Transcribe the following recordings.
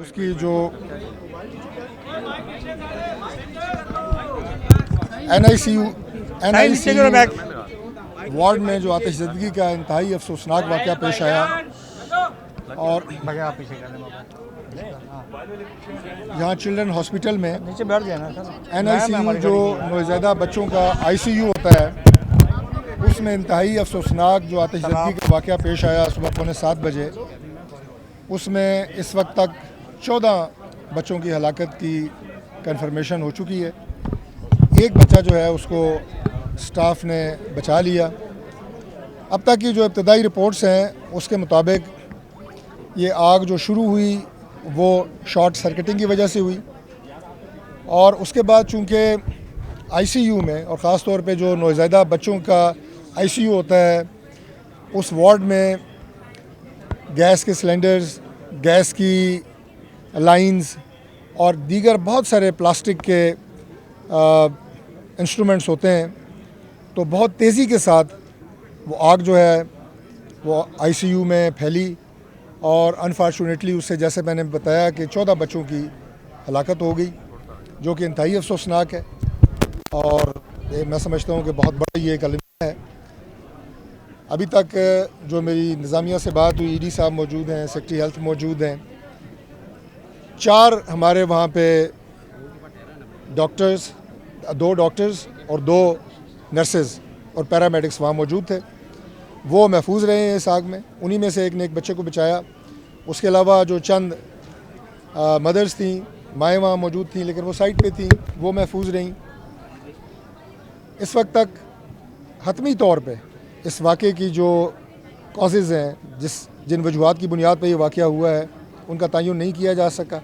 उसकी जो NICU ward में जो आतिशज़दगी का इंतहाई अफसोसनाक वाक़या पेश आया और यहाँ चिल्ड्रन हॉस्पिटल में एनआईसीयू जो नौज़ायदा बच्चों का आईसीयू होता है उसमें इंतहाई अफसोसनाक जो आतिशज़दगी का वाक़या पेश आया सुबह 7:15 बजे। उसमें इस वक्त तक 14 बच्चों की हलाकत की कंफर्मेशन हो चुकी है। एक बच्चा जो है उसको स्टाफ ने बचा लिया। अब तक की जो इब्तदाई रिपोर्ट्स हैं उसके मुताबिक ये आग जो शुरू हुई वो शॉर्ट सर्किटिंग की वजह से हुई और उसके बाद चूँकि आईसीयू में और ख़ास तौर पे जो नौज़ायदा बच्चों का आईसीयू होता है उस वार्ड में गैस के सिलेंडर्स, गैस की लाइंस और दीगर बहुत सारे प्लास्टिक के इंस्ट्रूमेंट्स होते हैं, तो बहुत तेज़ी के साथ वो आग जो है वो आईसीयू में फैली और अनफॉर्चुनेटली उससे जैसे मैंने बताया कि 14 बच्चों की हलाकत हो गई, जो कि इंतहाई अफसोसनाक है और मैं समझता हूँ कि बहुत बड़ा ये एक अलमिया है। अभी तक जो मेरी इंतज़ामिया से बात हुई, ईडी साहब मौजूद हैं, सेक्रेटरी हेल्थ मौजूद हैं, 4 हमारे वहाँ पे डॉक्टर्स, 2 डॉक्टर्स और 2 नर्सेज़ और पैरामेडिक्स वहाँ मौजूद थे। वो महफूज रहे हैं इस आग में। उन्हीं में से एक ने एक बच्चे को बचाया। उसके अलावा जो चंद मदर्स थी, माएँ वहाँ मौजूद थीं लेकिन वो साइड पे थीं, वो महफूज रहीं। इस वक्त तक हतमी तौर पे इस वाक़े की जो कॉजेज़ हैं, जिन वजूहात की बुनियाद पर यह वाक़या हुआ है उनका तयन नहीं किया जा सका,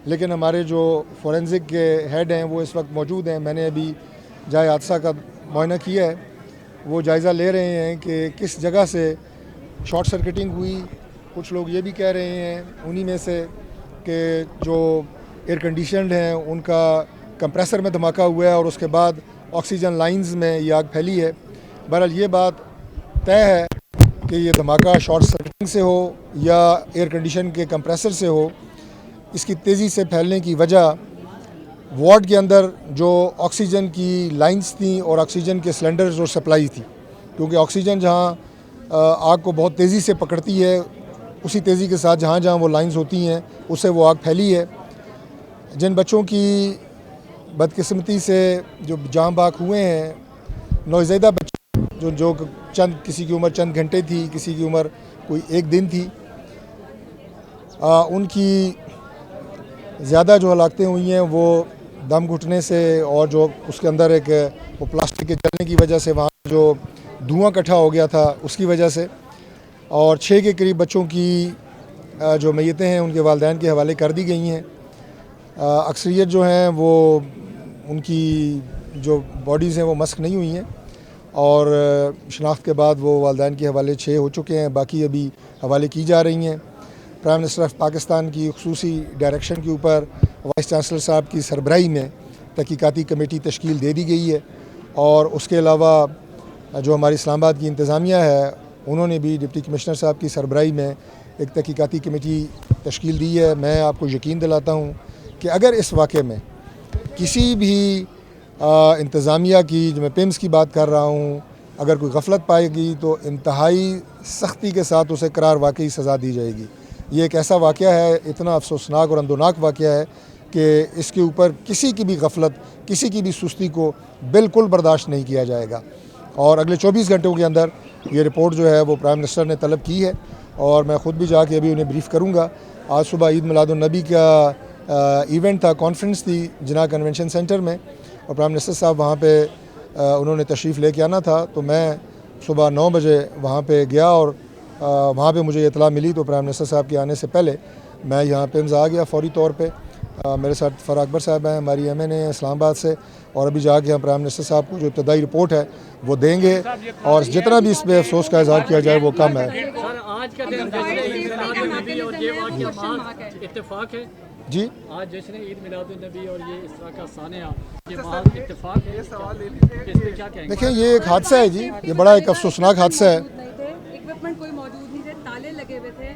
लेकिन हमारे जो फोरेंसिक के हेड हैं वो इस वक्त मौजूद हैं। मैंने अभी जाए हादसा का मुआयना किया है, वो जायज़ा ले रहे हैं कि किस जगह से शॉर्ट सर्किटिंग हुई। कुछ लोग ये भी कह रहे हैं उन्हीं में से कि जो एयर कंडीशनड हैं उनका कंप्रेसर में धमाका हुआ है और उसके बाद ऑक्सीजन लाइंस में ये आग फैली है। बहरहाल ये बात तय है कि ये धमाका शॉर्ट सर्किटिंग से हो या एयर कंडीशन के कंप्रेसर से हो। इसकी तेज़ी से फैलने की वजह वार्ड के अंदर जो ऑक्सीजन की लाइंस थी और ऑक्सीजन के सिलेंडर्स और सप्लाई थी, क्योंकि ऑक्सीजन जहां आग को बहुत तेज़ी से पकड़ती है उसी तेज़ी के साथ जहां जहां वो लाइंस होती हैं उससे वो आग फैली है। जिन बच्चों की बदकिस्मती से जो जाँ बाक हुए हैं, नौज़ायदा बच्चे जो किसी की उम्र चंद घंटे थी, किसी की उम्र कोई 1 दिन थी, उनकी ज़्यादा जो हलाकतें हुई हैं वो दम घुटने से और जो उसके अंदर एक वो प्लास्टिक के जलने की वजह से वहाँ जो धुआं इकट्ठा हो गया था उसकी वजह से, और 6 के करीब बच्चों की जो मैयतें हैं उनके वालिदैन के हवाले कर दी गई हैं। अक्सरियत जो हैं वो उनकी जो बॉडीज़ हैं वो मस्क नहीं हुई हैं और शनाख्त के बाद वो वालिदैन के हवाले 6 हो चुके हैं, बाकी अभी हवाले की जा रही हैं। प्राइम मिनिस्टर ऑफ पाकिस्तान की खुसूसी डायरेक्शन के ऊपर वाइस चांसलर साहब की सरबराही में तहकीकाती कमेटी तश्कील दे दी गई है और उसके अलावा जो हमारी इस्लामाबाद की इंतज़ामिया है उन्होंने भी डिप्टी कमिश्नर साहब की सरबराही में एक तहकीकाती कमेटी तश्कील दी है। मैं आपको यकीन दिलाता हूँ कि अगर इस वाक़े में किसी भी इंतज़ामिया की, जो मैं पिम्स की बात कर रहा हूँ, अगर कोई गफलत पाएगी तो इंतहाई सख्ती के साथ उसे करार वाकई सज़ा दी जाएगी। ये एक ऐसा वाक़या है, इतना अफसोसनाक और अंदोनाक वाक़या है कि इसके ऊपर किसी की भी गफलत, किसी की भी सुस्ती को बिल्कुल बर्दाश्त नहीं किया जाएगा और अगले 24 घंटों के अंदर ये रिपोर्ट जो है वो प्राइम मिनिस्टर ने तलब की है और मैं ख़ुद भी जाके अभी उन्हें ब्रीफ़ करूँगा। आज सुबह ईद मिलादुन्नबी का इवेंट था, कॉन्फ्रेंस थी जिना कन्वेंशन सेंटर में और प्राइम मिनिस्टर साहब वहाँ पे उन्होंने तशरीफ़ लेके आना था, तो मैं सुबह 9 बजे वहाँ पे गया और वहाँ पे मुझे इतला मिली तो प्राइम मिनिस्टर साहब के आने से पहले मैं यहाँ पिम्स आ गया फ़ौरी तौर पे। मेरे साथ फ़राह अकबर साहब हैं, हमारी MN है इस्लामाबाद से, और अभी जाके हम प्राइम मिनिस्टर साहब को जो इब्तदाई रिपोर्ट है वो देंगे और जितना भी इस पर अफसोस का इज़हार किया जाए वो कम है। जी, आज जश्न ईद मिलादुन्नबी और ये इस तरह का सानिया, ये महज इत्तेफाक है, इस पे क्या कहेंगे? देखिए ये एक हादसा है जी, ये बड़ा एक अफसोसनाक हादसा है। इक्विपमेंट कोई मौजूद नहीं थे, ताले लगे हुए थे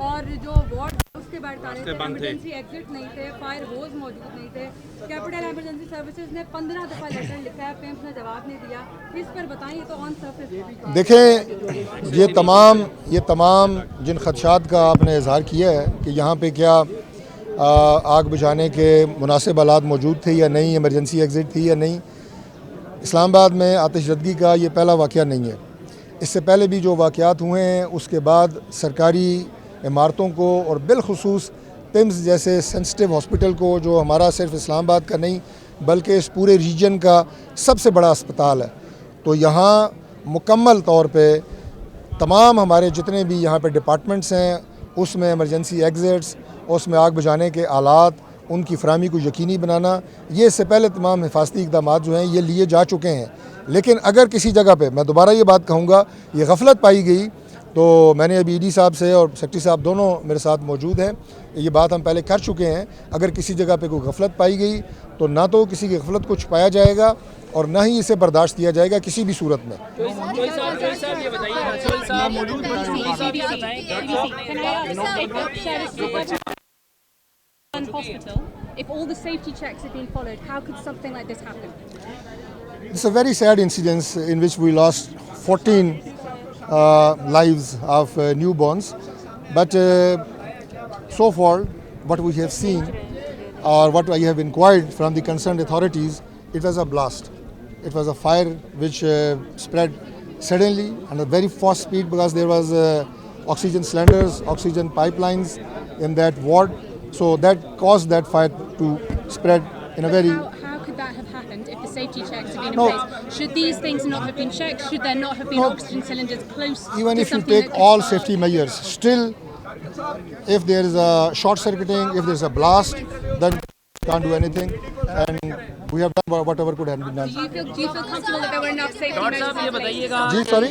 और जो वार्ड रास्ते बरकरार थे, इमरजेंसी एग्जिट नहीं थे, फायर होज मौजूद नहीं थे। कैपिटल इमरजेंसी सर्विसेज ने 15 दफ़ा लेटर लिखा है, पीएम ने जवाब नहीं दिया। इस पर बताइए तो ऑन सर्फेस देखें, ये तमाम जिन खदशात का आपने इजहार किया है कि यहाँ पे क्या आग बुझाने के मुनासिब आलात मौजूद थे या नहीं, इमरजेंसी एग्ज़िट थी या नहीं, इस्लामाबाद में आतिशज़दगी का ये पहला वाक़या नहीं है। इससे पहले भी जो वाक़यात हुए हैं उसके बाद सरकारी इमारतों को और बिलखुसूस पिम्स जैसे सेंसिटिव हॉस्पिटल को, जो हमारा सिर्फ इस्लामाबाद का नहीं बल्कि इस पूरे रीजन का सबसे बड़ा अस्पताल है, तो यहाँ मुकम्मल तौर पे तमाम हमारे जितने भी यहाँ पे डिपार्टमेंट्स हैं उसमें इमरजेंसी एग्ज़िट्स, उसमें आग बुझाने के आलात, उनकी फराहमी को यकीनी बनाना, ये इससे पहले तमाम हिफाजती इक़दाम जो हैं ये लिए जा चुके हैं। लेकिन अगर किसी जगह पे, मैं दोबारा ये बात कहूँगा, ये गफलत पाई गई तो मैंने अभी ईडी साहब से और सेक्रेटरी साहब दोनों मेरे साथ मौजूद हैं, ये बात हम पहले कर चुके हैं। अगर किसी जगह पे कोई गफलत पाई गई तो ना तो किसी की गफलत को छुपाया जाएगा और ना ही इसे बर्दाश्त किया जाएगा किसी भी सूरत में। hospital, if all the safety checks had been followed, how could something like this happen? It's a very sad incident in which we lost 14 lives of newborns. But so far, what we have seen or what I have inquired from the concerned authorities, it was a blast. It was a fire which spread suddenly and at very fast speed because there was oxygen cylinders, oxygen pipelines in that ward. So that caused that fire to spread in a very... How could that have happened if the safety checks have been in place? Should these things not have been checked? Should there not have been oxygen cylinders close Even to if you something take all safety measures, still if there is a short circuiting, if there is a blast, then can't do anything, and we have done whatever could have been done. Do you feel comfortable that there were enough safety measures in place? जी sorry,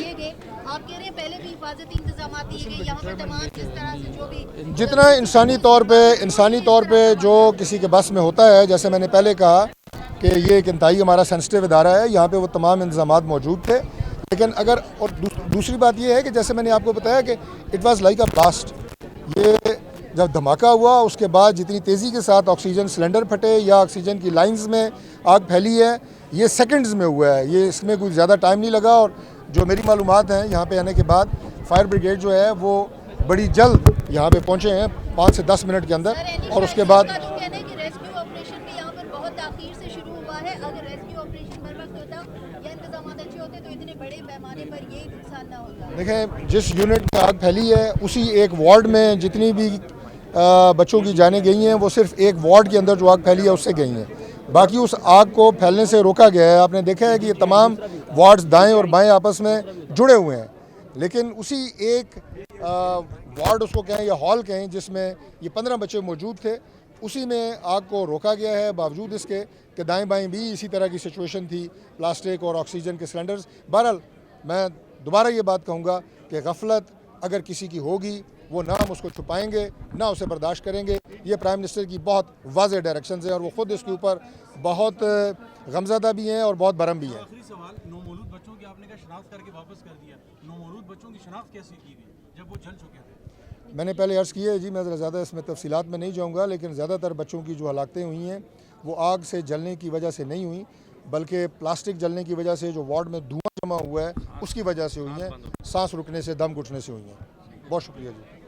आप कह रहे हैं पहले भी हिफाजती इंतजाम दिए गए यहाँ पर तमाम जिस तरह से जो भी जितना इंसानी तौर पे जो किसी के बस में होता है, जैसे मैंने पहले कहा कि ये एक इंतहाई हमारा सेंसिटिव इदारा है, यहाँ पे वो तमाम इंतजाम मौजूद थे। लेकिन अगर और दूसरी बात ये है कि जैसे मैंने आपको बताया कि it was like a blast, ये जब धमाका हुआ उसके बाद जितनी तेज़ी के साथ ऑक्सीजन सिलेंडर फटे या ऑक्सीजन की लाइंस में आग फैली है, ये सेकंड्स में हुआ है, ये इसमें कोई ज़्यादा टाइम नहीं लगा। और जो मेरी मालूमात हैं यहाँ पे आने के बाद, फायर ब्रिगेड जो है वो बड़ी जल्द यहाँ पे पहुँचे हैं 5 से 10 मिनट के अंदर। और उसके बाद कहना है कि रेस्क्यू ऑपरेशन भी यहाँ पर बहुत ताख़ीर से शुरू हुआ है। अगर रेस्क्यू ऑपरेशन बर वक्त होता या इंतजाम अच्छे होते तो इतने बड़े पैमाने पर ये नुकसान ना होता। देखें, जिस यूनिट में आग फैली है उसी एक वार्ड में जितनी भी बच्चों की जानें गई हैं वो सिर्फ एक वार्ड के अंदर जो आग फैली है उससे गई हैं, बाकी उस आग को फैलने से रोका गया है। आपने देखा है कि ये तमाम वार्ड्स दाएं और बाएं आपस में जुड़े हुए हैं, लेकिन उसी एक वार्ड उसको कहें या हॉल कहें जिसमें ये 15 बच्चे मौजूद थे, उसी में आग को रोका गया है, बावजूद इसके कि दाएं बाएं भी इसी तरह की सिचुएशन थी, प्लास्टिक और ऑक्सीजन के सिलेंडर्स। बहरहाल मैं दोबारा ये बात कहूँगा कि गफलत अगर किसी की होगी वो ना हम उसको छुपाएंगे ना उसे बर्दाश्त करेंगे। ये प्राइम मिनिस्टर की बहुत वाज़ेह डायरेक्शंस हैं और वो ख़ुद इसके ऊपर बहुत गमज़दा भी हैं और बहुत बरम भी हैं। आखिरी सवाल, नौमौलूद बच्चों की आपने कहा शनाख्त करके वापस कर दिया, नौमौलूद बच्चों की शनाख्त कैसे की गई जब वो जल चुके थे? मैंने पहले अर्ज़ किया है जी, मैं ज़्यादा इसमें तफसीलात में नहीं जाऊँगा, लेकिन ज़्यादातर बच्चों की जो हलाकतें हुई हैं वो आग से जलने की वजह से नहीं हुई, बल्कि प्लास्टिक जलने की वजह से जो वार्ड में धुआं जमा हुआ है उसकी वजह से हुई हैं, सांस रुकने से, दम घुटने से हुई हैं। बहुत शुक्रिया जी।